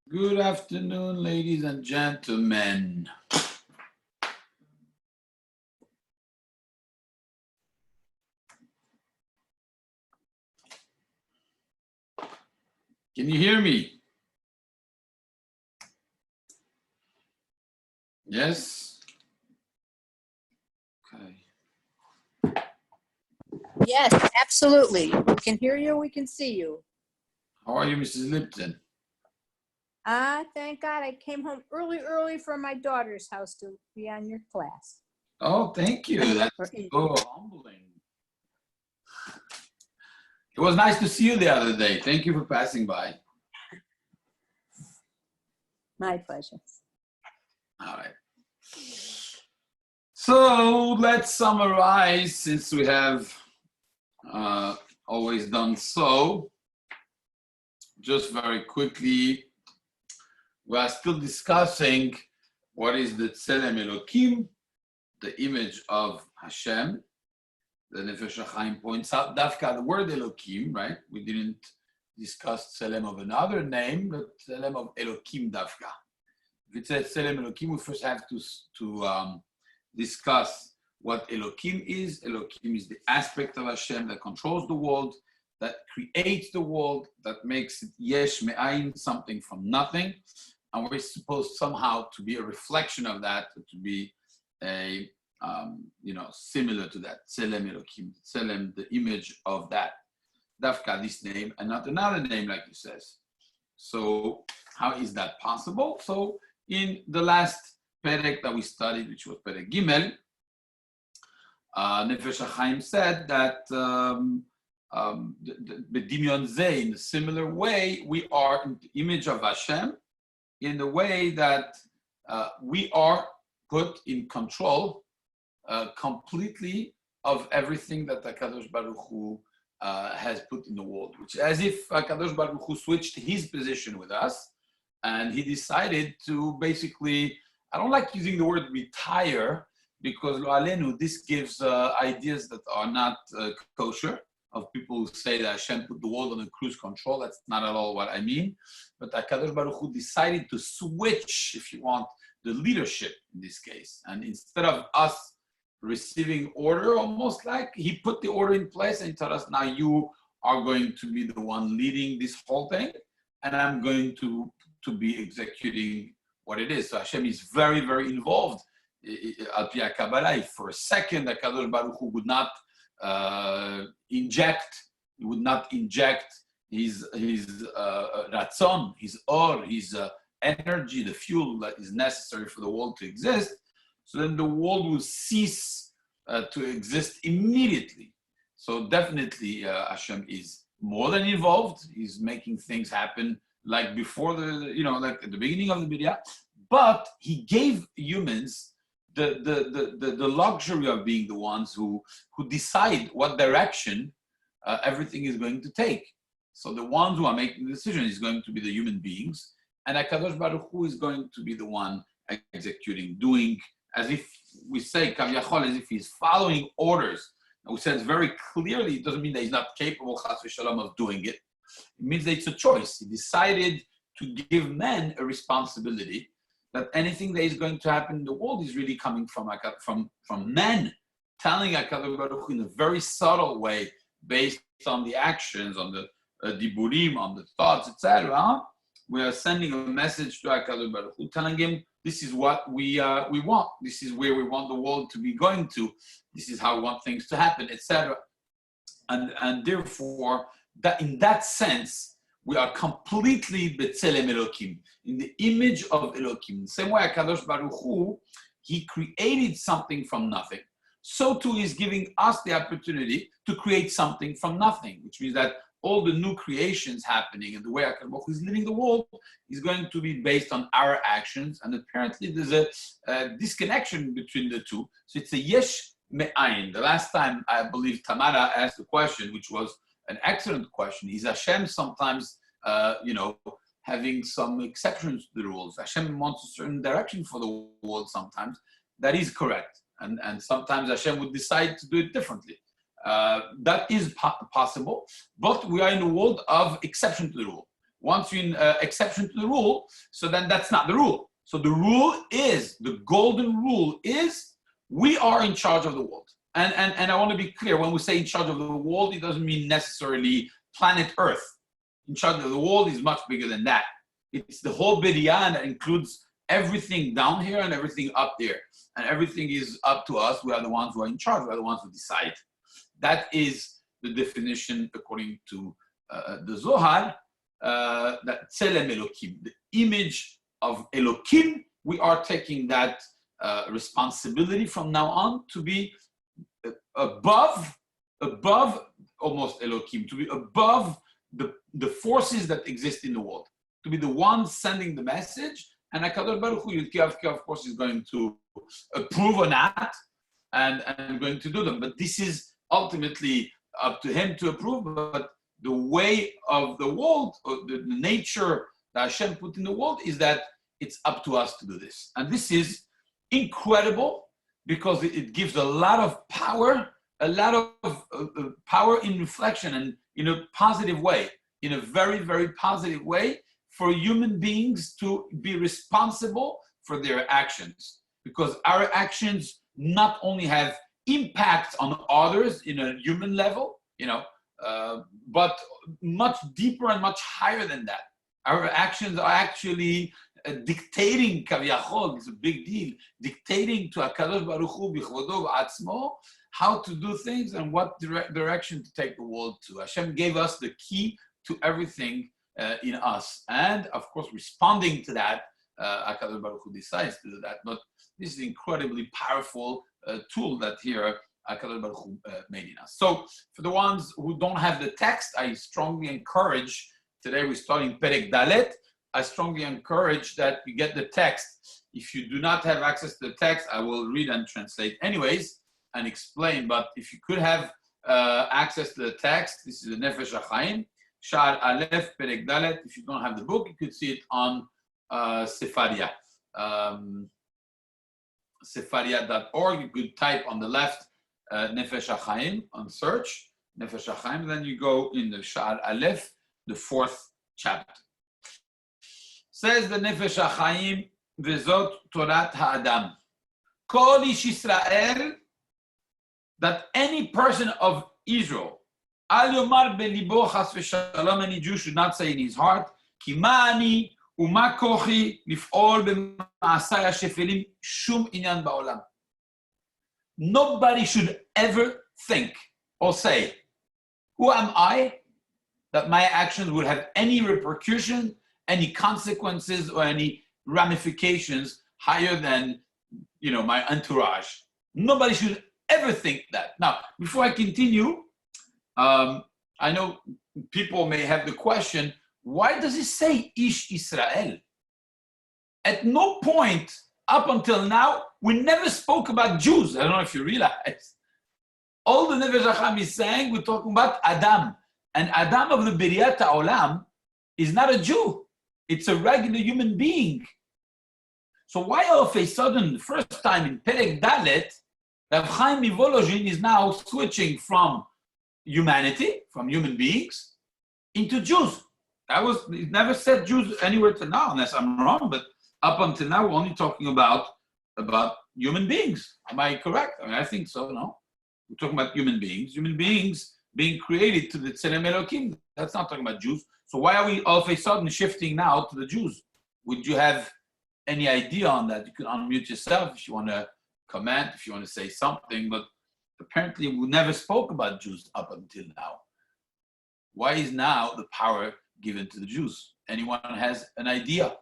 Good afternoon, ladies and gentlemen. Can you hear me? Yes? Okay. Yes, absolutely. We can hear you, we can see you. How are you, Mrs. Lipton? Thank God I came home early from my daughter's house to be on your class. Oh, thank you. That's so humbling. It was nice to see you the other day. Thank you for passing by. My pleasure. All right. So let's summarize, since we have always done so. Just very quickly, we are still discussing what is the Tselem Elokim, the image of Hashem. The Nefesh Ha'Chaim points out, Dafka, the word Elokim, right? We didn't discuss Tselem of another name, but Tselem of Elokim Dafka. If it says Tselem Elokim, we first have to discuss what Elokim is. Elokim is the aspect of Hashem that controls the world, that creates the world, that makes it yesh me'ayin, something from nothing. And we're supposed somehow to be a reflection of that, to be a, similar to that. Tselem Elokim, Tselem, the image of that. Dafka, this name, and not another name, like he says. So how is that possible? So in the last Perek that we studied, which was Perek Gimel, Nefesh Ha'Chaim said that B'dimyon Zeh, in a similar way, we are in the image of Hashem, in the way that we are put in control completely of everything that HaKadosh Baruch Hu has put in the world, which as if HaKadosh Baruch Hu switched his position with us, and he decided to basically, I don't like using the word retire, because lo alenu, this gives ideas that are not kosher, of people who say that Hashem put the world on a cruise control. That's not at all what I mean. But HaKadosh Baruch Hu decided to switch, if you want, the leadership in this case. And instead of us receiving order, almost like, he put the order in place and he told us, now you are going to be the one leading this whole thing, and I'm going to be executing what it is. So Hashem is very, very involved. Al Pi HaKabbalah, if for a second HaKadosh Baruch Hu would not inject his ratzon, his or, his energy, the fuel that is necessary for the world to exist, so then the world will cease to exist immediately. So definitely Hashem is more than involved. He's making things happen like before like at the beginning of the Bidya, but he gave humans the luxury of being the ones who decide what direction everything is going to take. So the ones who are making the decision is going to be the human beings, and HaKadosh Baruch Hu is going to be the one executing, doing, as if we say, Kavyachol, as if he's following orders. And we said very clearly, it doesn't mean that he's not capable, chas v'shalom, of doing it. It means that it's a choice. He decided to give men a responsibility, that anything that is going to happen in the world is really coming from men, telling HaKadosh Baruch Hu in a very subtle way, based on the actions, on the diburim, on the thoughts, etc. We are sending a message to HaKadosh Baruch Hu, telling him, this is what we want. This is where we want the world to be going to. This is how we want things to happen, etc. And therefore, that in that sense, we are completely B'Tselem Elokim, in the image of Elokim. The same way HaKadosh Baruch Hu, he created something from nothing. So too is giving us the opportunity to create something from nothing, which means that all the new creations happening and the way HaKadosh Baruch Hu is living the world is going to be based on our actions. And apparently there's a disconnection between the two. So it's a yesh me'ayin. The last time, I believe, Tamara asked a question, which was an excellent question. Is Hashem sometimes, having some exceptions to the rules? Hashem wants a certain direction for the world sometimes. That is correct. And sometimes Hashem would decide to do it differently. That is possible. But we are in a world of exception to the rule. once you're in exception to the rule, so then that's not the rule. So the rule is, the golden rule is, we are in charge of the world. And I want to be clear, when we say in charge of the world, it doesn't mean necessarily planet Earth. In charge of the world is much bigger than that. It's the whole Bidyan that includes everything down here and everything up there. And everything is up to us. We are the ones who are in charge. We are the ones who decide. That is the definition according to the Zohar, that Tselem Elokim, the image of Elokim. We are taking that responsibility from now on to be above almost Elokim, to be above the forces that exist in the world, to be the one sending the message. And HaKadosh Baruch Hu, of course, is going to approve or not, and going to do them. But this is ultimately up to him to approve. But the way of the world, or the nature that Hashem put in the world, is that it's up to us to do this. And this is incredible because it gives a lot of power, power in reflection and in a positive way, in a very, very positive way, for human beings to be responsible for their actions. Because our actions not only have impact on others in a human level, but much deeper and much higher than that. Our actions are actually dictating, kaviyachol, it's a big deal, dictating to HaKadosh Baruch Hu b'chvodo v'atzmo how to do things and what direction to take the world to. Hashem gave us the key to everything in us. And of course, responding to that, HaKadosh Baruch Hu decides to do that. But this is an incredibly powerful tool that here HaKadosh Baruch Hu made in us. So for the ones who don't have the text, I strongly encourage, today we're starting Perek Dalet, I strongly encourage that you get the text. If you do not have access to the text, I will read and translate anyways and explain. But if you could have access to the text, this is the Nefesh Ha'Chaim, Sha'ar Aleph, Perek Dalet. If you don't have the book, you could see it on Sefaria. Sefaria.org. You could type on the left Nefesh Ha'Chaim on search, Nefesh Ha'Chaim, then you go in the Sha'ar Aleph, the 4th chapter. Says the Nefesh Ha'Chaim, Vezot Torat Ha'adam. Kol Ish Yisrael, that any person of Israel, Al Yomar Belibo Chas V'Shalom, any Jew should not say in his heart, Ki ma'ani u'ma kochi lif'ol b'ma'asai ha'shefelim shum inyan ba'olam. Nobody should ever think or say, who am I that my actions would have any repercussion, any consequences, or any ramifications higher than, my entourage. Nobody should ever think that. Now, before I continue, I know people may have the question, why does it say Ish Israel? At no point up until now, we never spoke about Jews. I don't know if you realize. All the Nefesh Ha'Chaim is saying, we're talking about Adam. And Adam of the Biriyat HaOlam is not a Jew. It's a regular human being. So why all of a sudden, first time in Perek Dalet, Rav Chaim Mivolozhin is now switching from humanity, from human beings, into Jews? It never said Jews anywhere to now, unless I'm wrong, but up until now, we're only talking about human beings. Am I correct? I think so, no? We're talking about human beings being created to the Tselem Elokim. That's not talking about Jews. So why are we all of a sudden shifting now to the Jews? Would you have any idea on that? You can unmute yourself if you want to comment, if you want to say something, but apparently we never spoke about Jews up until now. Why is now the power given to the Jews? Anyone has an idea?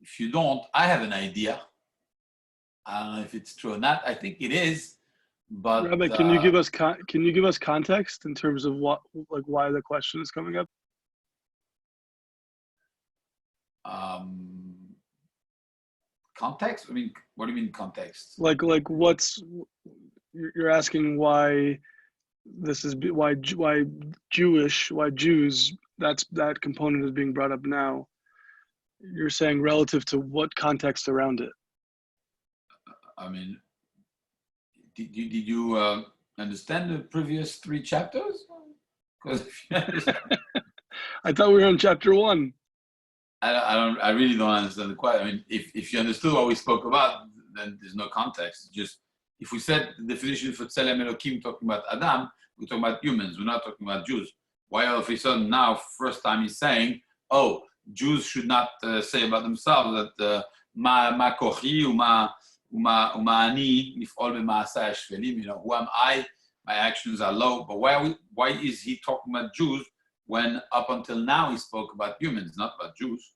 If you don't, I have an idea. I don't know if it's true or not. I think it is, but Rabbi, can you give us context in terms of why the question is coming up? Context? I mean, what do you mean context? You're asking why this is why Jews, that component is being brought up now. You're saying relative to what context around it? I mean, did you understand the previous 3 chapters? Because I thought we were on chapter 1. I really don't understand the question. I mean, if you understood what we spoke about, then there's no context. It's just, if we said the definition for Tzelem Elokim talking about Adam, we're talking about humans. We're not talking about Jews. Why all of a sudden now, first time he's saying, oh, Jews should not say about themselves that ma kochi uma ani nif'ol b'ma'aseh shvelim. You know, who am I? My actions are low. But why is he talking about Jews when up until now he spoke about humans, not about Jews?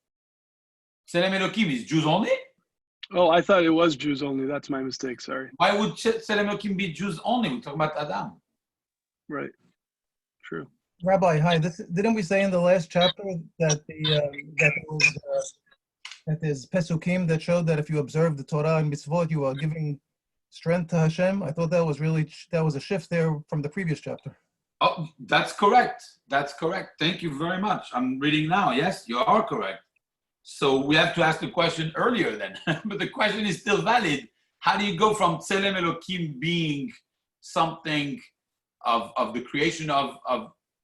Tzelem Elokim is Jews only? Oh, I thought it was Jews only. That's my mistake. Sorry. Why would Tzelem Elokim be Jews only? We're talking about Adam. Right. True. Rabbi, hi. Didn't we say in the last chapter that that there's pesukim that showed that if you observe the Torah and mitzvot, you are giving strength to Hashem? I thought that was a shift there from the previous chapter. Oh, that's correct. That's correct. Thank you very much. I'm reading now. Yes, you are correct. So we have to ask the question earlier then, but the question is still valid. How do you go from Tzelem Elokim being something of the creation of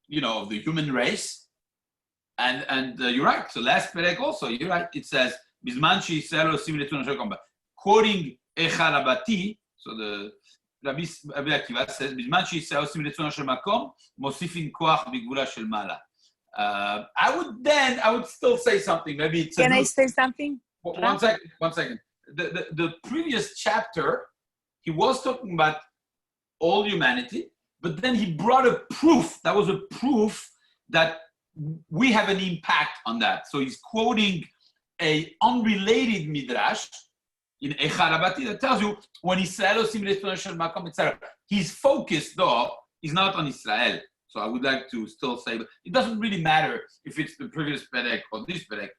the human race, and you're right. So last Perek also, you're right. It says Bizman she'Yisrael osim letzon Hashem kamba. Quoting Echa Rabati, so the Rabbi Akiva says Bizman she'Yisrael osim letzon Hashem makom mosifin koach b'gvula shel mala. I would still say something. Maybe it's Can I say something? One second. The previous chapter, he was talking about all humanity, but then he brought a proof. That was a proof that we have an impact on that. So he's quoting a unrelated midrash in Echa Rabati that tells you when Israel osim letzon Hashem makom, etc. His focus, though, is not on Israel. So I would like to still say, but it doesn't really matter if it's the previous Perek or this Perek.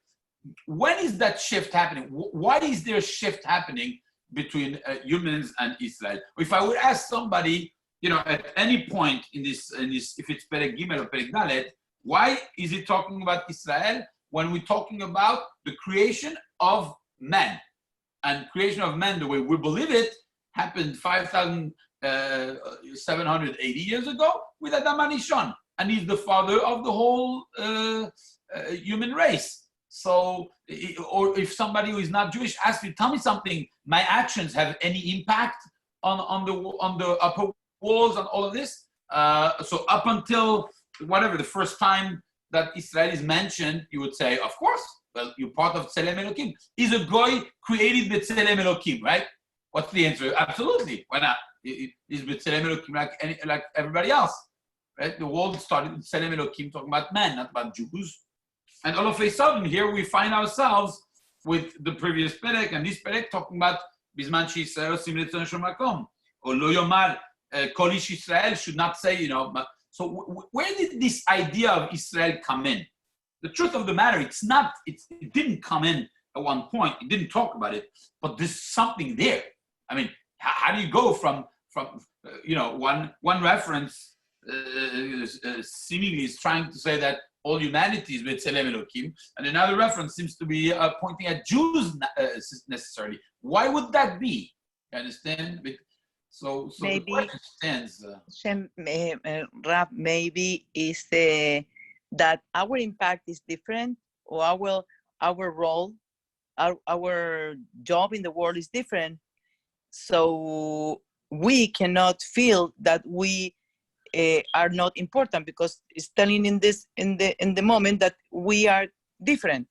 When is that shift happening? Why is there a shift happening between humans and Israel? If I would ask somebody, at any point in this, if it's Perek Gimel or Perek Dalet, why is it talking about Israel when we're talking about the creation of man? And creation of man, the way we believe it, happened 5,780 years ago with Adam HaRishon, and he's the father of the whole human race. So, or if somebody who is not Jewish asks me, tell me something, my actions have any impact on the upper walls and all of this? So up until whatever, the first time that Israel is mentioned, you would say, of course, well, you're part of Tzelem Elokim. Is a goy created with Tzelem Elokim, right? What's the answer? Absolutely. Why not? Is B'Tzelem Elokim like everybody else, right? The world started with Tzelem Elokim talking about men, not about Jews. And all of a sudden, here we find ourselves with the previous Perek and this Perek talking about Bizman she'Yisrael osim letzon Hashem makom, or Lo Yomar Kol Ish Yisrael should not say, So where did this idea of Israel come in? The truth of the matter, it didn't come in at one point. It didn't talk about it, but there's something there. I mean, how do you go from one reference seemingly is trying to say that all humanity is B'Tzelem Elokim, and another reference seems to be pointing at Jews necessarily. Why would that be? You understand? So maybe the question stands. Rab, maybe is that our impact is different, or our role, our job in the world is different. So we cannot feel that we are not important, because it's telling in the moment that we are different.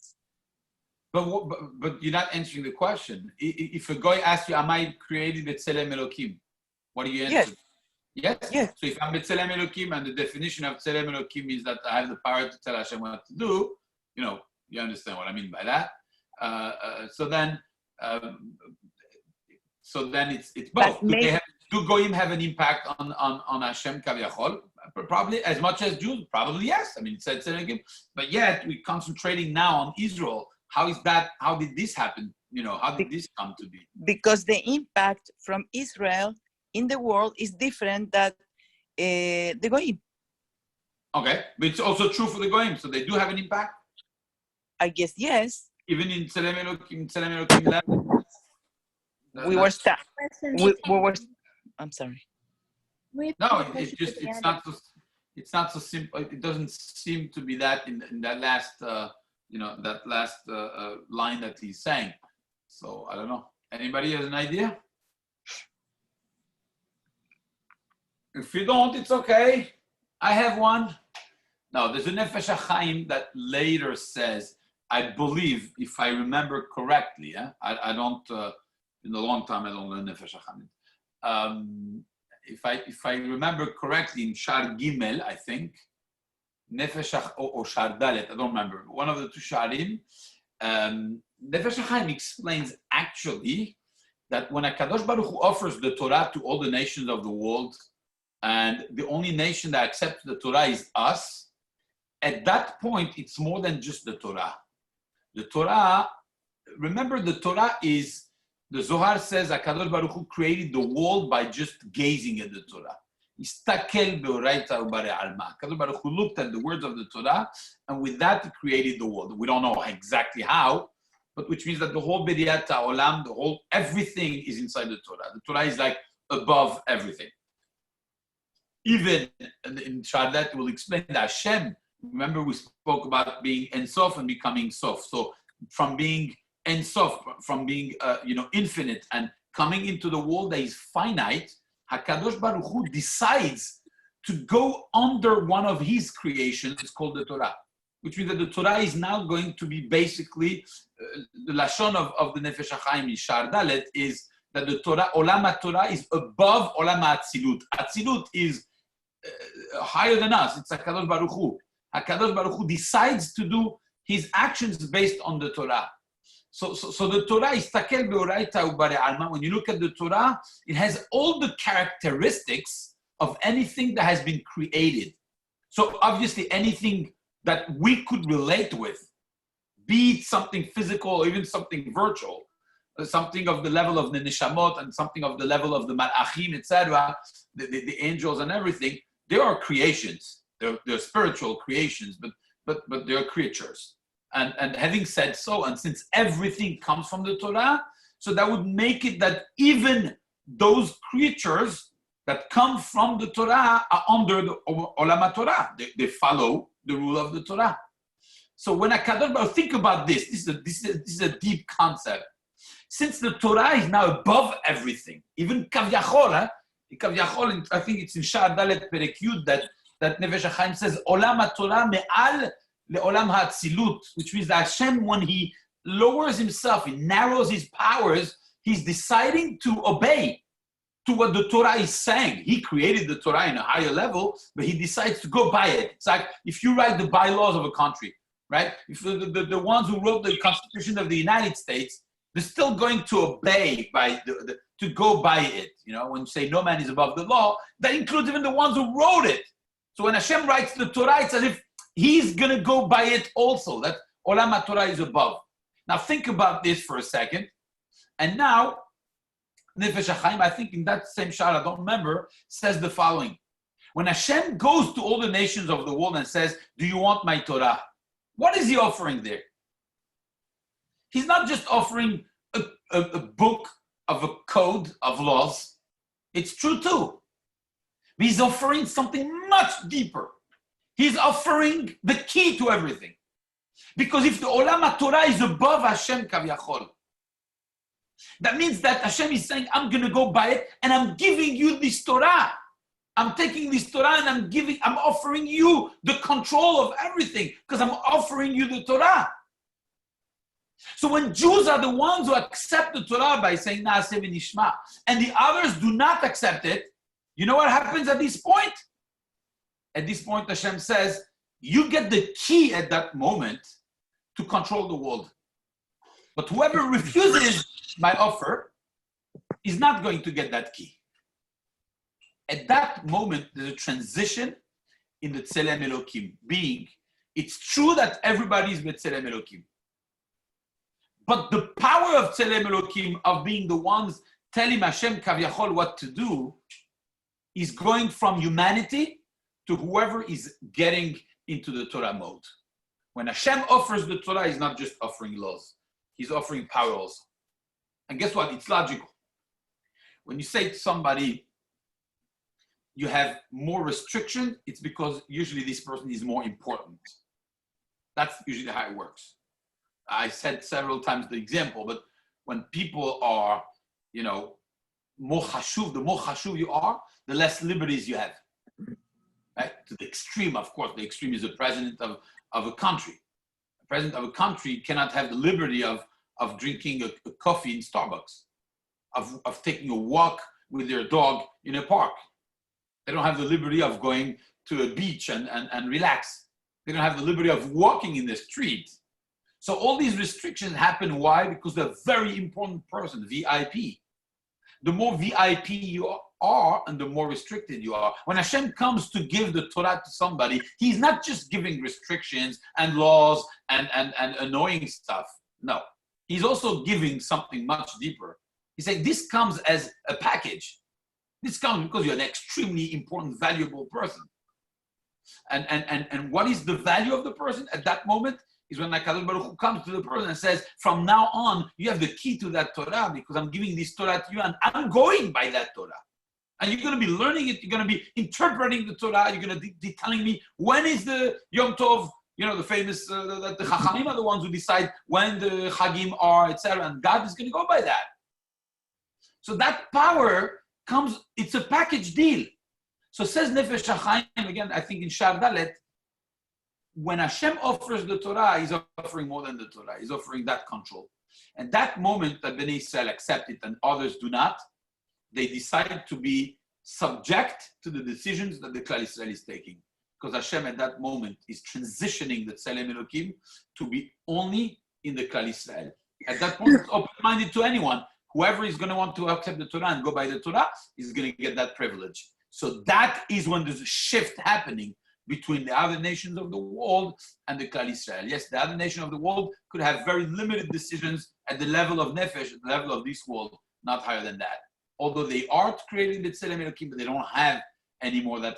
But you're not answering the question. If a guy asks you, "Am I created B'Tzelem Elokim?" What do you answer? Yes. Yes. So if I'm B'Tzelem Elokim, and the definition of Tzelem Elokim is that I have the power to tell Hashem what to do, you understand what I mean by that. So then it's both. Do goyim have an impact on Hashem Kaviyachol? Probably as much as Jews. Probably yes. I mean, it said Tzelem Elokim, but yet we're concentrating now on Israel. How is that? How did this happen? How did this come to be? Because the impact from Israel in the world is different than the goyim. Okay, but it's also true for the goyim, so they do have an impact. I guess yes. Even in Tzelem Elokim, we were stuck. We were. I'm sorry. No, it's it's not so simple. It doesn't seem to be that in that last, line that he's saying. So I don't know. Anybody has an idea? If you don't, it's okay. I have one. Now, there's a Nefesh Ha'Chaim that later says, I believe, if I remember correctly, I don't, in a long time, I don't learn Nefesh Ha'Chaim. If I remember correctly, in Shar Gimel, I think, Nefesh or Shar Dalet, I don't remember, one of the two Sharim, Nefesh Ha'Chaim explains actually that when HaKadosh Baruch Hu offers the Torah to all the nations of the world, and the only nation that accepts the Torah is us, at that point, it's more than just the Torah. The Torah, remember the Torah is, the Zohar says HaKadosh Baruch Hu created the world by just gazing at the Torah. HaKadosh Baruch Hu looked at the words of the Torah, and with that he created the world. We don't know exactly how, but which means that the whole B'riyat Ha'olam, the whole, everything is inside the Torah. The Torah is like above everything. Even in Shadat, we'll explain that Hashem, remember we spoke about being Ein Sof and becoming Sof. So from being Ein Sof, from being infinite and coming into the world that is finite, HaKadosh Baruch Hu decides to go under one of his creations. It's called the Torah, which means that the Torah is now going to be basically, the Lashon of the Nefesh Ha'Chaim in Shar Dalet is that the Torah, Olam HaTorah is above Olam HaAtzilut. Atzilut is higher than us. It's HaKadosh Baruch Hu. HaKadosh Baruch Hu decides to do his actions based on the Torah. So the Torah is takel beoraita ubare alma. When you look at the Torah, it has all the characteristics of anything that has been created. So obviously anything that we could relate with, be it something physical or even something virtual, something of the level of the neshamot and something of the level of the malachim, etc., the angels and everything, they are creations. They're spiritual creations, but they're creatures. And having said so, and since everything comes from the Torah, so that would make it that even those creatures that come from the Torah are under the Olam HaTorah. They follow the rule of the Torah. So when HaKadosh Baruch Hu, think about this. This is a deep concept. Since the Torah is now above everything, even Kavyachol, Kavyachol, I think it's in Sha'ar Dalet Perek Yud that Nefesh Ha'Chaim says, Olam HaTorah me'al le'olam ha'atzilut, which means that Hashem, when he lowers himself, he narrows his powers, he's deciding to obey to what the Torah is saying. He created the Torah in a higher level, but he decides to go by it. It's like if you write the bylaws of a country, right? If the ones who wrote the Constitution of the United States, they're still going to obey by to go by it. You know, when you say no man is above the law, that includes even the ones who wrote it. So when Hashem writes the Torah, it's as if he's going to go by it also. That Olam HaTorah is above. Now think about this for a second. And now, Nefesh Ha'Chaim, I think in that same shara, I don't remember, says the following. When Hashem goes to all the nations of the world and says, do you want my Torah? What is he offering there? He's not just offering a book of a code of laws. It's true too. But he's offering something much deeper. He's offering the key to everything. Because if the Olam HaTorah is above Hashem Kavyachol, that means that Hashem is saying, I'm going to go by it and I'm giving you this Torah. I'm taking this Torah and I'm offering you the control of everything because I'm offering you the Torah. So when Jews are the ones who accept the Torah by saying Naaseh v'nishma, and the others do not accept it, you know what happens at this point? At this point, Hashem says, you get the key at that moment to control the world. But whoever refuses my offer is not going to get that key. At that moment, there's a transition in the Tselem Elokim, being, it's true that everybody is Tselem Elokim. But the power of Tselem Elokim, of being the ones telling Hashem Kavyachol what to do, is going from humanity to whoever is getting into the Torah mode. When Hashem offers the Torah, he's not just offering laws. He's offering power also. And guess what? It's logical. When you say to somebody, you have more restriction, it's because usually this person is more important. That's usually how it works. I said several times the example, but when people are, more chashuv, the more chashuv you are, the less liberties you have. Right? To the extreme, of course, the extreme is the president of a country. The president of a country cannot have the liberty of drinking a coffee in Starbucks, of taking a walk with their dog in a park. They don't have the liberty of going to a beach and relax. They don't have the liberty of walking in the street. So all these restrictions happen. Why? Because they're a very important person, VIP. The more VIP you are, and the more restricted you are. When Hashem comes to give the Torah to somebody, he's not just giving restrictions and laws and annoying stuff. No, he's also giving something much deeper. He's saying this comes as a package. This comes because you're an extremely important, valuable person. And what is the value of the person at that moment? Is when HaKadosh Baruch Hu comes to the person and says, from now on, you have the key to that Torah because I'm giving this Torah to you and I'm going by that Torah. And you're going to be learning it, you're going to be interpreting the Torah, you're going to be telling me when is the Yom Tov, the famous, that the Chachamim are the ones who decide when the Chagim are, etc. And God is going to go by that. So that power comes, it's a package deal. So says Nefesh Ha'Chaim, again, I think in Shar Dalet, when Hashem offers the Torah, he's offering more than the Torah. He's offering that control. And that moment that Bnei Israel accept it and others do not, they decide to be subject to the decisions that the Klal Israel is taking. Because Hashem at that moment is transitioning the Tzelem Elokim to be only in the Klal Israel. At that point, it's open-minded to anyone. Whoever is going to want to accept the Torah and go by the Torah is going to get that privilege. So that is when there's a shift happening between the other nations of the world and the Klal Israel. Yes, the other nation of the world could have very limited decisions at the level of Nefesh, at the level of this world, not higher than that. Although they are creating the Tzelem Elokim, but they don't have anymore that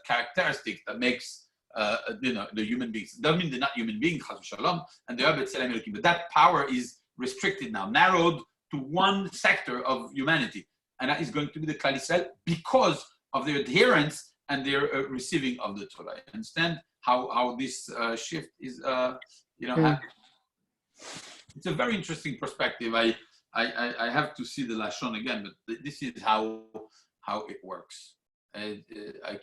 characteristic that makes the human beings. It doesn't mean they're not human beings, Chas v'Shalom, and they are Tzelem Elokim, but that power is restricted now, narrowed to one sector of humanity, and that is going to be the Klal Israel because of their adherence and their receiving of the Torah. Understand how this shift is, happening? It's a very interesting perspective. I have to see the Lashon again, but this is how it works. I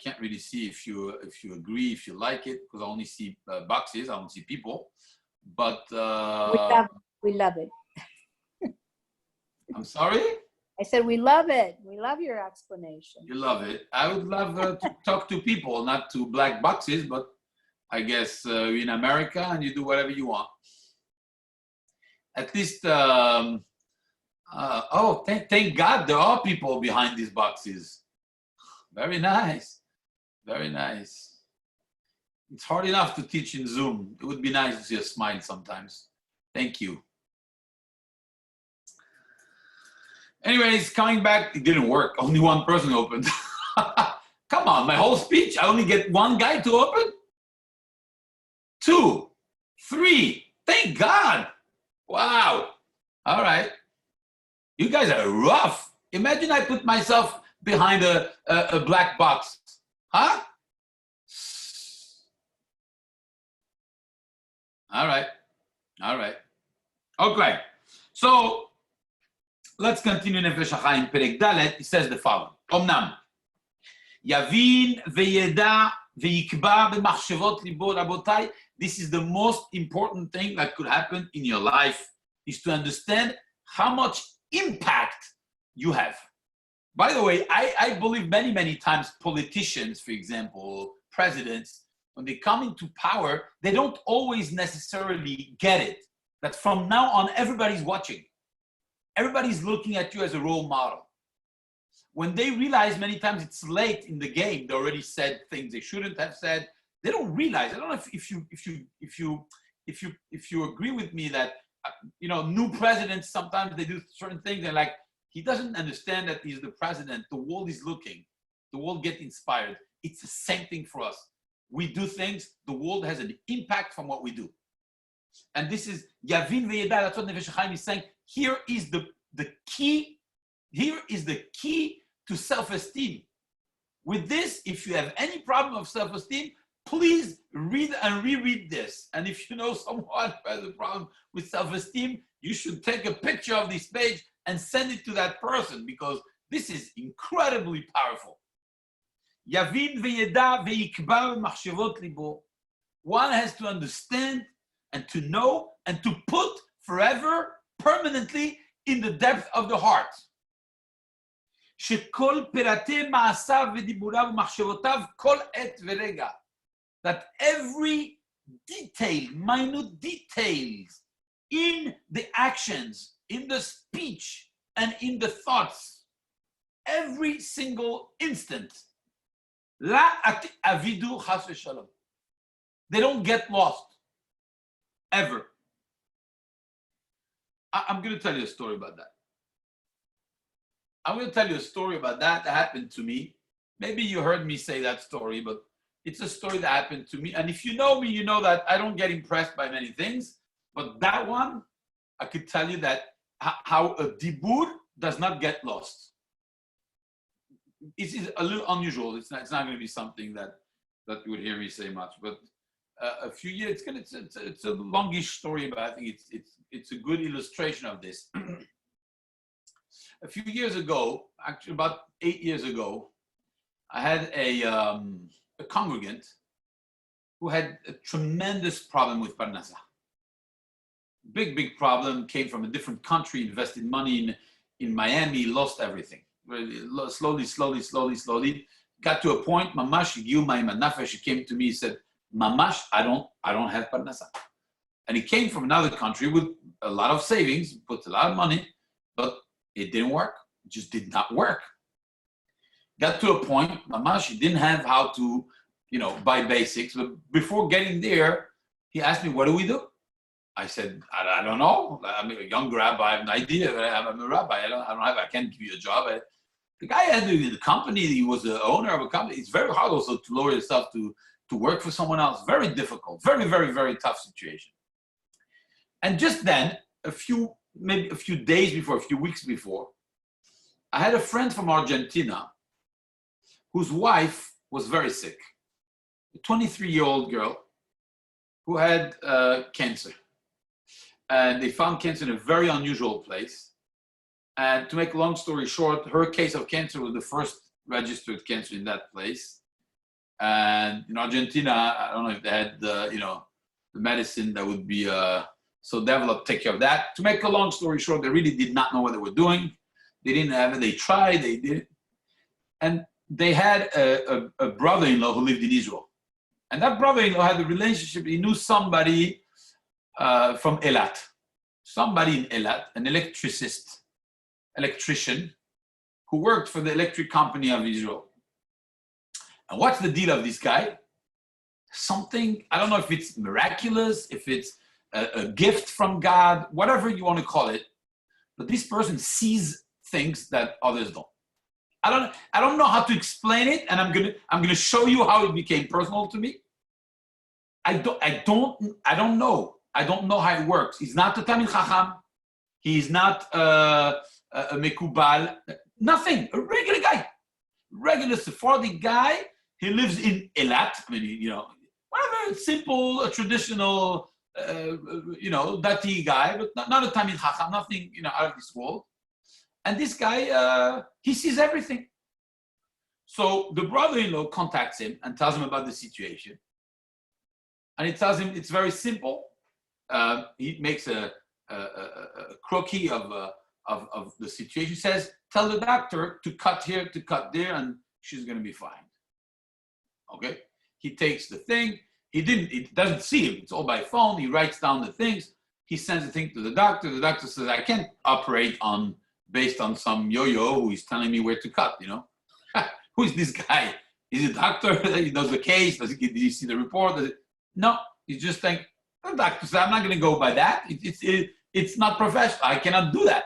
can't really see if you agree, if you like it, because I only see boxes, I don't see people. But we love it. I'm sorry? I said we love it. We love your explanation. You love it. I would love to talk to people, not to black boxes, but I guess you're in America and you do whatever you want. At least, thank God there are people behind these boxes. Very nice. Very nice. It's hard enough to teach in Zoom. It would be nice to see a smile sometimes. Thank you. Anyways, coming back, it didn't work. Only one person opened. Come on, my whole speech, I only get one guy to open? 2, 3, thank God. Wow. All right. You guys are rough. Imagine I put myself behind a black box. Huh? All right. All right. Okay. So, let's continue Nefesh Ha'Chaim, Perek Dalet. It says the following. Omnam, Yavin v'yeda v'yikba b'machshavot libo rabotai. This is the most important thing that could happen in your life, is to understand how much impact you have. By the way, I believe many, many times politicians, for example, presidents, when they come into power, they don't always necessarily get it. That from now on, everybody's watching. Everybody's looking at you as a role model. When they realize many times it's late in the game, they already said things they shouldn't have said. They don't realize. I don't know if you agree with me that new presidents sometimes they do certain things and like he doesn't understand that he's the president. The world is looking. The world gets inspired. It's the same thing for us. We do things. The world has an impact from what we do. And this is Yavin v'yeda. That's what Nefesh Ha'Chaim is saying. Here is the key. Here is the key to self-esteem. With this, if you have any problem of self-esteem, please read and reread this. And if you know someone who has a problem with self-esteem, you should take a picture of this page and send it to that person, because this is incredibly powerful. Yavid v'yeda v'yikba b'machshavot libo. One has to understand and to know and to put forever, permanently in the depth of the heart. שכל פרטי מעשיו ודיבוריו ומחשבותיו כל עת ורגע. That every detail, minute details in the actions, in the speech, and in the thoughts, every single instant, la avidu chas v'shalom. They don't get lost, ever. I'm going to tell you a story about that. I'm going to tell you a story about that happened to me. Maybe you heard me say that story, but it's a story that happened to me. And if you know me, you know that I don't get impressed by many things. But that one, I could tell you that how a dibur does not get lost. It's a little unusual. It's not going to be something that you would hear me say much. But a few years, it's a longish story, but I think it's a good illustration of this. A few years ago, actually about 8 years ago, I had a congregant who had a tremendous problem with parnasa. Big problem, came from a different country, invested money in Miami, lost everything. Slowly, got to a point, Mamash, Nefesh, he came to me, he said, Mamash, I don't have parnasa. And he came from another country with a lot of savings, put a lot of money, but it didn't work. It just did not work. Got to a point, Mamash, he didn't have how to, buy basics. But before getting there, he asked me, what do we do? I said, I don't know. I'm a young rabbi. I have an idea. I'm a rabbi. I can't give you a job. The guy had the company. He was the owner of a company. It's very hard also to lower yourself to work for someone else. Very difficult. Very, very, very tough situation. And just then, maybe a few days before, a few weeks before, I had a friend from Argentina whose wife was very sick. A 23-year-old girl who had cancer. And they found cancer in a very unusual place. And to make a long story short, her case of cancer was the first registered cancer in that place. And in Argentina, I don't know if they had the medicine that would be so developed to take care of that. To make a long story short, they really did not know what they were doing. They didn't have it. They tried. They did. And they had a brother-in-law who lived in Israel. And that brother-in-law had a relationship. He knew somebody from Eilat. Somebody in Eilat, an electrician, who worked for the electric company of Israel. And what's the deal of this guy? Something, I don't know if it's miraculous, if it's a gift from God, whatever you want to call it. But this person sees things that others don't. I don't know how to explain it, and I'm gonna show you how it became personal to me. I don't know. I don't know how it works. He's not a Talmid Chacham. He's not a Mekubal. Nothing. A regular guy. Regular Sephardic guy. He lives in Eilat. I mean, whatever, simple, traditional, Dati guy, but not a Talmid Chacham. Nothing, out of this world. And this guy, he sees everything. So the brother-in-law contacts him and tells him about the situation. And he tells him it's very simple. He makes a croquis of the situation. He says, tell the doctor to cut here, to cut there, and she's going to be fine. Okay? He takes the thing. He doesn't see him. It's all by phone. He writes down the things. He sends the thing to the doctor. The doctor says, I can't operate based on some yo-yo who is telling me where to cut, Who is this guy? Is he a doctor? He knows the case. Did he see the report? No, he's just saying, the doctor said, I'm not going to go by that. It's not professional. I cannot do that.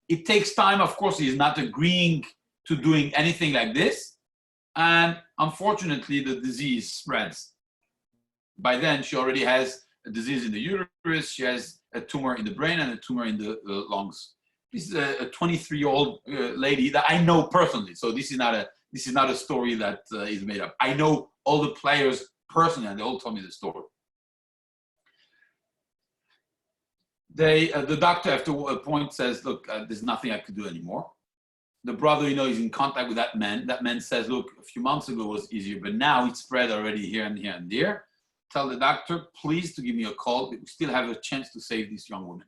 It takes time. Of course, he's not agreeing to doing anything like this. And unfortunately, the disease spreads. By then, she already has a disease in the uterus. She has a tumor in the brain and a tumor in the lungs. This is a 23-year-old lady that I know personally. So this is not This is not a story that is made up. I know all the players personally, and they all told me the story. The doctor after a point says, look, there's nothing I could do anymore. The brother, is in contact with that man. That man says, look, a few months ago was easier, but now it's spread already here and here and there. Tell the doctor, please, to give me a call. We still have a chance to save this young woman.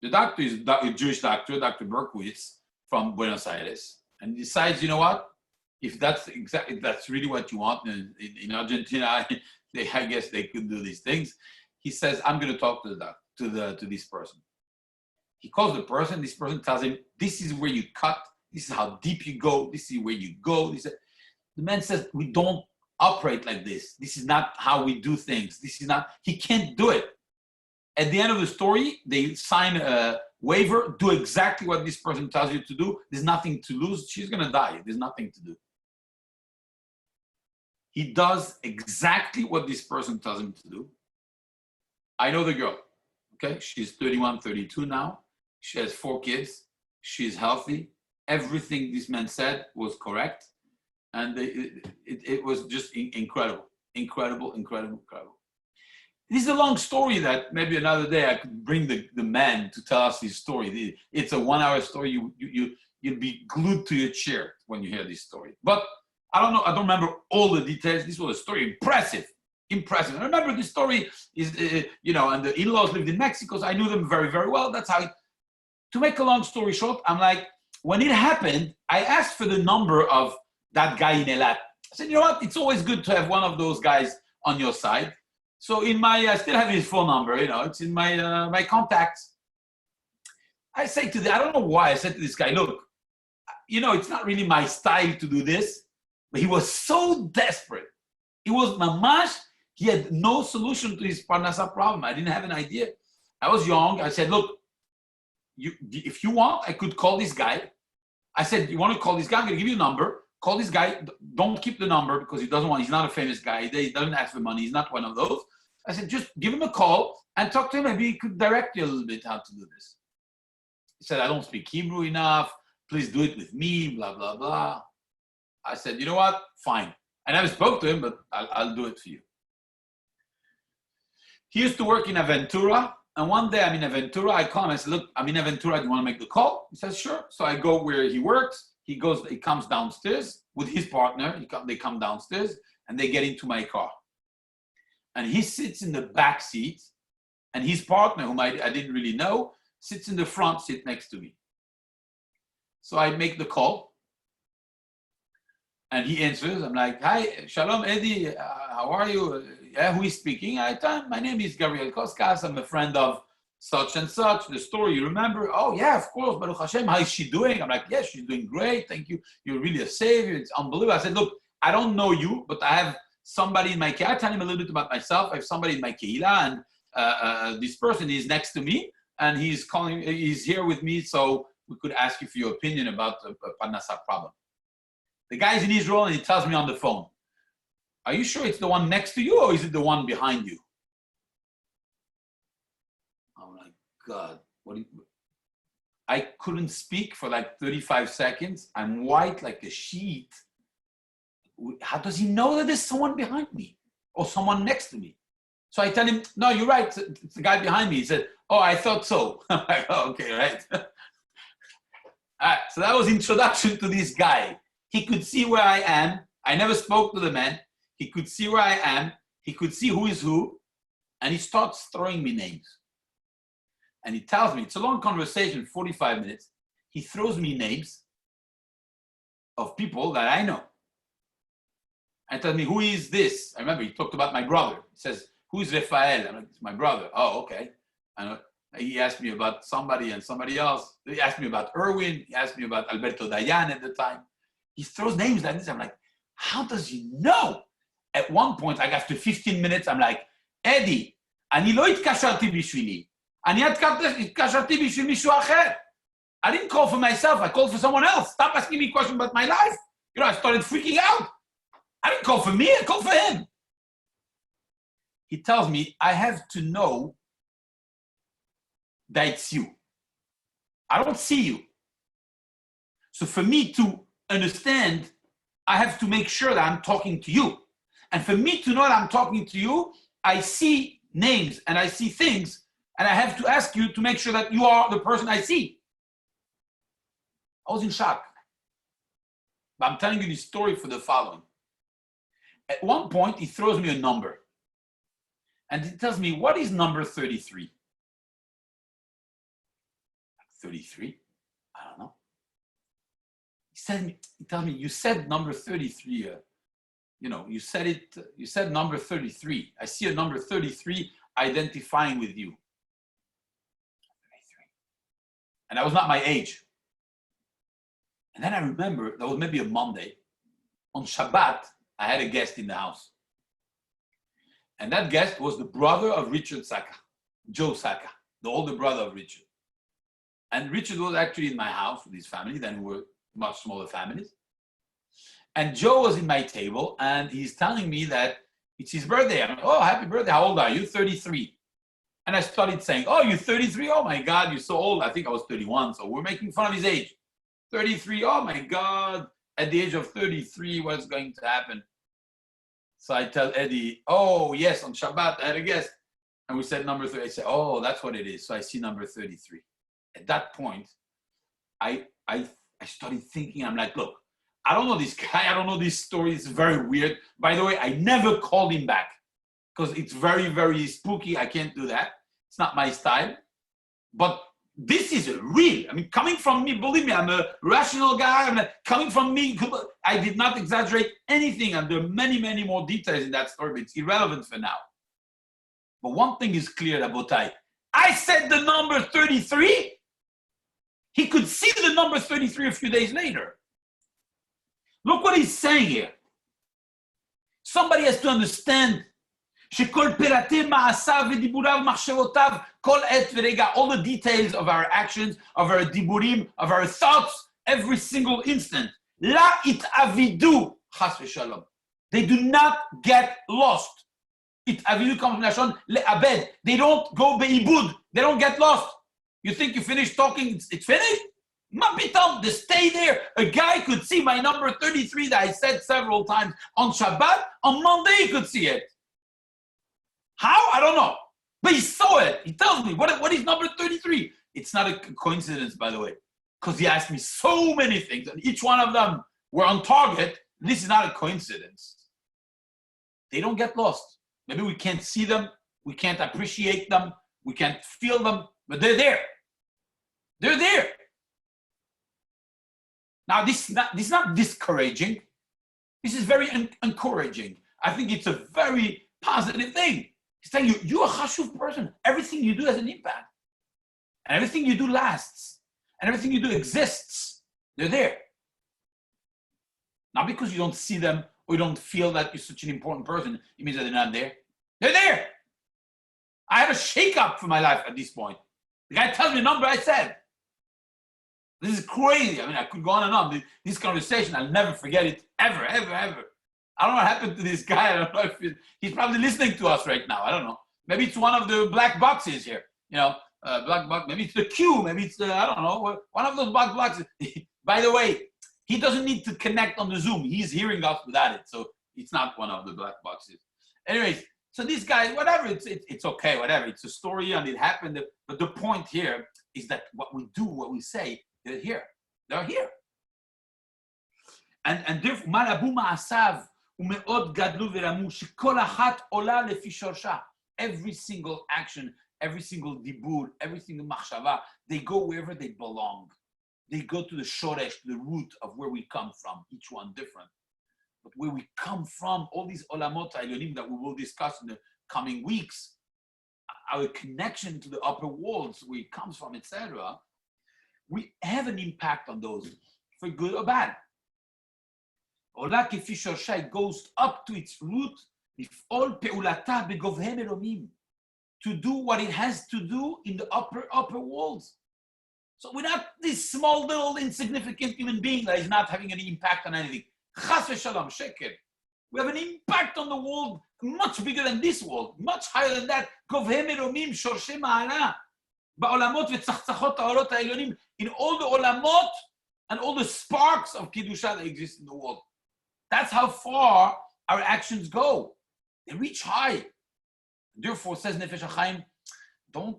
The doctor is a Jewish doctor, Dr. Berkowitz from Buenos Aires. And he decides, you know what? If that's really what you want, in Argentina, I guess they could do these things. He says, I'm going to talk to the doctor, to this person. He calls the person. This person tells him, this is where you cut. This is how deep you go. This is where you go. The man says, we don't operate like this. This is not how we do things. He can't do it. At the end of the story, they sign a waiver, do exactly what this person tells you to do. There's nothing to lose. She's going to die. There's nothing to do. He does exactly what this person tells him to do. I know the girl. Okay, she's 31, 32 now. She has 4 kids. She's healthy. Everything this man said was correct. And it was just incredible. Incredible. This is a long story that maybe another day I could bring the man to tell us his story. It's a 1-hour story. You'll be glued to your chair when you hear this story. But I don't know. I don't remember all the details. This was a story. Impressive. I remember this story is, and the in-laws lived in Mexico, so I knew them very, very well. That's how. To make a long story short, I'm like, when it happened, I asked for the number of that guy in Eilat. I said, you know what? It's always good to have one of those guys on your side. So I still have his phone number. It's in my contacts. I say I don't know why I said to this guy, look, it's not really my style to do this, but he was so desperate. He was mamash. He had no solution to his parnasa problem. I didn't have an idea. I was young. I said, look, if you want, I could call this guy. I said, you want to call this guy? I'm going to give you a number. Call this guy. Don't keep the number because he's not a famous guy. He doesn't ask for money. He's not one of those. I said, just give him a call and talk to him. Maybe he could direct you a little bit how to do this. He said, I don't speak Hebrew enough. Please do it with me, blah, blah, blah. I said, you know what? Fine. I never spoke to him, but I'll do it for you. He used to work in Aventura, and one day I'm in Aventura. I call him. I said, look, I'm in Aventura. Do you want to make the call? He says, sure. So I go where he works. He comes downstairs with his partner. They come downstairs, and they get into my car. And he sits in the back seat, and his partner, whom I didn't really know, sits in the front seat next to me. So I make the call. And he answers. I'm like, hi, Shalom, Eddie. How are you? Yeah, who is speaking? I tell him, my name is Rabbi Koskas. I'm a friend of such and such. The story, you remember? Oh, yeah, of course. Baruch Hashem, how is she doing? I'm like, yes, she's doing great. Thank you. You're really a savior. It's unbelievable. I said, look, I don't know you, but I have somebody in my kehillah. I tell him a little bit about myself. I have somebody in my kehillah, and this person is next to me, and he's here with me, so we could ask you for your opinion about a parnasa problem. The guy's in Israel, and he tells me on the phone, are you sure it's the one next to you, or is it the one behind you? I'm like, God, I couldn't speak for like 35 seconds. I'm white like a sheet. How does he know that there's someone behind me or someone next to me? So I tell him, no, you're right. It's the guy behind me. He said, oh, I thought so. I'm like, oh, okay, right. All right. So that was introduction to this guy. He could see where I am. I never spoke to the man. He could see where I am. He could see who is who. And he starts throwing me names. And he tells me, it's a long conversation, 45 minutes. He throws me names of people that I know. And tells me, who is this? I remember he talked about my brother. He says, who is Rafael? I'm like, it's my brother. Oh, okay. And he asked me about somebody and somebody else. He asked me about Erwin. He asked me about Alberto Dayan at the time. He throws names like this. I'm like, how does he know? At one point, like after 15 minutes, I'm like, Eddie, אני לא התקשרתי בשבילי. אני התקשרתי בשביל מישהו אחר. I didn't call for myself. I called for someone else. Stop asking me questions about my life. I started freaking out. I didn't call for me. I called for him. He tells me, I have to know that it's you. I don't see you. So for me to understand, I have to make sure that I'm talking to you. And for me to know that I'm talking to you, I see names and I see things, and I have to ask you to make sure that you are the person I see. I was in shock. But I'm telling you this story for the following. At one point, he throws me a number. And he tells me, what is number 33? 33? I don't know. He tells me, you said number 33. You said number 33. I see a number 33 identifying with you. 33. And that was not my age. And then I remember, that was maybe a Monday. On Shabbat, I had a guest in the house. And that guest was the brother of Richard Saka, Joe Saka, the older brother of Richard. And Richard was actually in my house with his family, then we were much smaller families. And Joe was in my table, and he's telling me that it's his birthday. I'm like, oh, happy birthday. How old are you? 33. And I started saying, oh, you're 33? Oh my God, you're so old. I think I was 31, so we're making fun of his age. 33, oh my God. At the age of 33, what's going to happen? So I tell Eddie, oh yes, on Shabbat, I had a guest. And we said number 30. I said, oh, that's what it is. So I see number 33. At that point, I started thinking, I'm like, look, I don't know this guy. I don't know this story. It's very weird. By the way, I never called him back because it's very, very spooky. I can't do that. It's not my style. But this is real. I mean, coming from me, believe me, I'm a rational guy. Coming from me, I did not exaggerate anything. And there are many, many more details in that story, but it's irrelevant for now. But one thing is clear, Rabotai. I said the number 33. He could see the number 33 a few days later. Look what he's saying here. Somebody has to understand שכל פרטי מעשיו ודיבוריו ומחשבותיו כל עת ורגע, all the details of our actions, of our דיבורים, of our thoughts, every single instant. לא יתאבדו, חס ושלום. They do not get lost. יתאבדו comes מלשון לאבד. They don't go באיבוד. They don't get lost. You think you finished talking, it's finished? Ma pitom, they stay there. A guy could see my number 33 that I said several times on Shabbat. On Monday, he could see it. How? I don't know. But he saw it. He tells me, what is number 33? It's not a coincidence, by the way, because he asked me so many things, and each one of them were on target. This is not a coincidence. They don't get lost. Maybe we can't see them. We can't appreciate them. We can't feel them, but they're there. They're there. Now, this is not discouraging. This is very encouraging. I think it's a very positive thing. He's telling you're a chashuv person. Everything you do has an impact. And everything you do lasts. And everything you do exists. They're there. Not because you don't see them or you don't feel that you're such an important person, it means that they're not there. They're there. I have a shake-up for my life at this point. The guy tells me the number I said. This is crazy. I mean, I could go on and on. This conversation, I'll never forget it, ever, ever, ever. I don't know what happened to this guy. I don't know if he's probably listening to us right now. I don't know. Maybe it's one of the black boxes here. You know, black box. Maybe it's the Q. Maybe it's the, I don't know, one of those black boxes. By the way, he doesn't need to connect on the Zoom. He's hearing us without it. So it's not one of the black boxes. Anyways, so these guys, whatever, it's okay, whatever. It's a story and it happened. But the point here is that what we do, what we say, they're here. They're here. And therefore, מרבו מעשיו ומאוד גדלו ורמו שכל אחת עולה לפי שורשה. Every single action, every single dibur, every single machshava, they go wherever they belong. They go to the shoresh, the root of where we come from, each one different. But where we come from, all these olamot ha'elyonim that we will discuss in the coming weeks, our connection to the upper worlds, where it comes from, etc., we have an impact on those, for good or bad. Ola kefi shorsha, it goes up to its root, לפעול פעולתה בגובהי מרומים, to do what it has to do in the upper worlds. So we're not this small little insignificant human being that is not having any impact on anything. Chas v'shalom, sheker. We have an impact on the world much bigger than this world, much higher than that. גובהי מרומים, שורשי מעלה, בעולמות וצחצחות האורות העליונים, in all the olamot and all the sparks of Kedusha that exist in the world. That's how far our actions go. They reach high. Therefore, says Nefesh Ha'Chaim, don't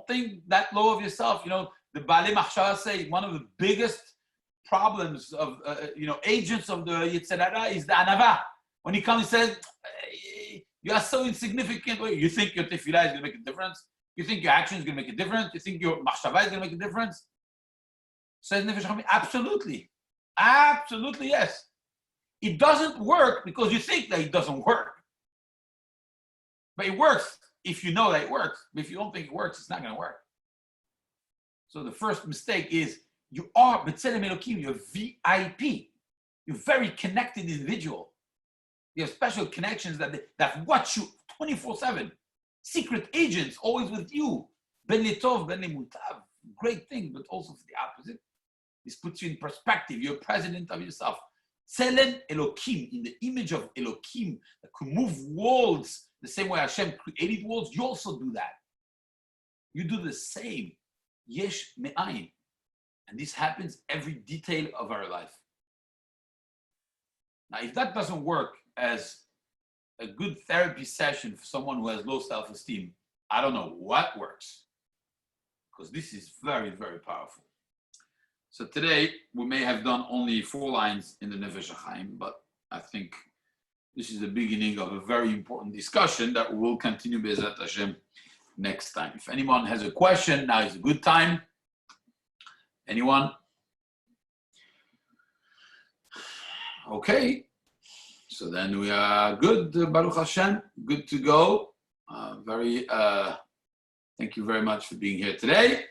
think that low of yourself. You know, the Baalei Machshava say one of the biggest problems of, agents of the Yetzer Hara is the Anava. When he comes, he says, you are so insignificant. You think your tefillah is going to make a difference? You think your action is going to make a difference? You think your machshava is going to make a difference? Says Nefesh Ha'Chaim, absolutely. Absolutely, yes. It doesn't work because you think that it doesn't work. But it works if you know that it works. But if you don't think it works, it's not going to work. So the first mistake is you are B'Tselem Elokim, you're VIP. You're a very connected individual. You have special connections that watch you 24/7. Secret agents always with you. Ben Litov, Ben Limutav. Great thing, but also for the opposite. This puts you in perspective. You're president of yourself. Tselem Elokim, in the image of Elokim, that can move worlds the same way Hashem created worlds. You also do that. You do the same. Yesh me'ayin. And this happens every detail of our life. Now, if that doesn't work as a good therapy session for someone who has low self-esteem, I don't know what works. Because this is very, very powerful. So today, we may have done only 4 lines in the Nefesh Ha'Chaim, but I think this is the beginning of a very important discussion that will continue Be'ezrat Hashem next time. If anyone has a question, now is a good time. Anyone? Okay. So then we are good, Baruch Hashem, good to go. Thank you very much for being here today.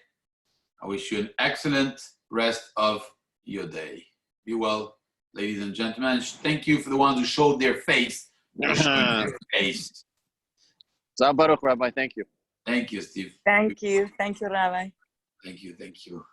I wish you an excellent rest of your day. Be well, ladies and gentlemen. Thank you for the ones who showed their face. They're showing their face. Zah Baruch, Rabbi. Thank you. Thank you, Steve. Thank you, Rabbi. Thank you.